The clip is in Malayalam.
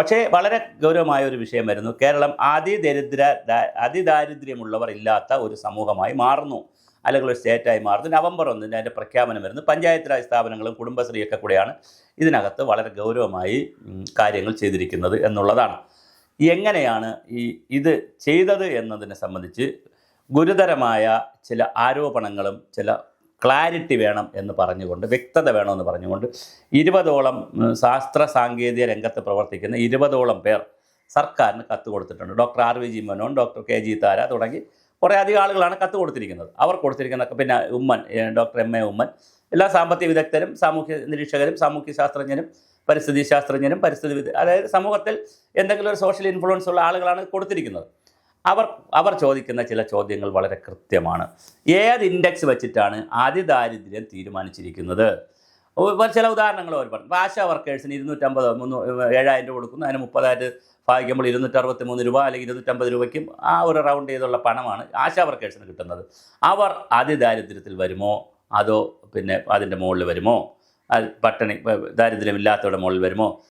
പക്ഷേ വളരെ ഗൗരവമായ ഒരു വിഷയം വരുന്നു. കേരളം അതിദാരിദ്ര്യമുള്ളവർ ഇല്ലാത്ത ഒരു സമൂഹമായി മാറുന്നു, അല്ലെങ്കിൽ ഒരു സ്റ്റേറ്റായി മാറുന്നു. നവംബർ 1 അതിൻ്റെ പ്രഖ്യാപനം വരുന്നു. പഞ്ചായത്ത് രാജ് സ്ഥാപനങ്ങളും കുടുംബശ്രീയൊക്കെ കൂടെയാണ് ഇതിനകത്ത് വളരെ ഗൗരവമായി കാര്യങ്ങൾ ചെയ്തിരിക്കുന്നത് എന്നുള്ളതാണ്. എങ്ങനെയാണ് ഇത് ചെയ്തത് എന്നതിനെ സംബന്ധിച്ച് ഗുരുതരമായ ചില ആരോപണങ്ങളും ചില ക്ലാരിറ്റി വേണം എന്ന് പറഞ്ഞുകൊണ്ട്, വ്യക്തത വേണമെന്ന് പറഞ്ഞുകൊണ്ട് 20ഓളം ശാസ്ത്ര സാങ്കേതിക രംഗത്ത് പ്രവർത്തിക്കുന്ന 20ഓളം പേർ സർക്കാരിന് കത്ത് കൊടുത്തിട്ടുണ്ട്. Doctor RVG Menon, doctor KG താര തുടങ്ങി കുറേ അധികം ആളുകളാണ് കത്ത് കൊടുത്തിരിക്കുന്നത്. അവർ കൊടുത്തിരിക്കുന്ന, പിന്നെ ഉമ്മൻ, ഡോക്ടർ MA ഉമ്മൻ, എല്ലാ സാമ്പത്തിക വിദഗ്ധരും, സാമൂഹ്യ നിരീക്ഷകരും, സാമൂഹ്യ ശാസ്ത്രജ്ഞരും, പരിസ്ഥിതി ശാസ്ത്രജ്ഞരും, അതായത് സമൂഹത്തിൽ എന്തെങ്കിലും ഒരു സോഷ്യൽ ഇൻഫ്ലുവൻസ് ഉള്ള ആളുകളാണ് കൊടുത്തിരിക്കുന്നത്. അവർ ചോദിക്കുന്ന ചില ചോദ്യങ്ങൾ വളരെ കൃത്യമാണ്. ഏത് ഇൻഡെക്സ് വെച്ചിട്ടാണ് അതിദാരിദ്ര്യം തീരുമാനിച്ചിരിക്കുന്നത്? ചില ഉദാഹരണങ്ങൾ അവർ പറഞ്ഞു. ആശാ വർക്കേഴ്സിന് 7,000 രൂപ കൊടുക്കുന്നു, അതിന് 30,000 ഭാഗിക്കുമ്പോൾ 263 രൂപ അല്ലെങ്കിൽ 250 രൂപയ്ക്കും ആ ഒരു റൗണ്ട് ചെയ്തുള്ള പണമാണ് ആശാ വർക്കേഴ്സിന് കിട്ടുന്നത്. അവർ അതിദാരിദ്ര്യത്തിൽ വരുമോ, അതോ പിന്നെ അതിൻ്റെ മുകളിൽ വരുമോ? പട്ടിണി ദാരിദ്ര്യമില്ലാത്തവരുടെ മുകളിൽ വരുമോ?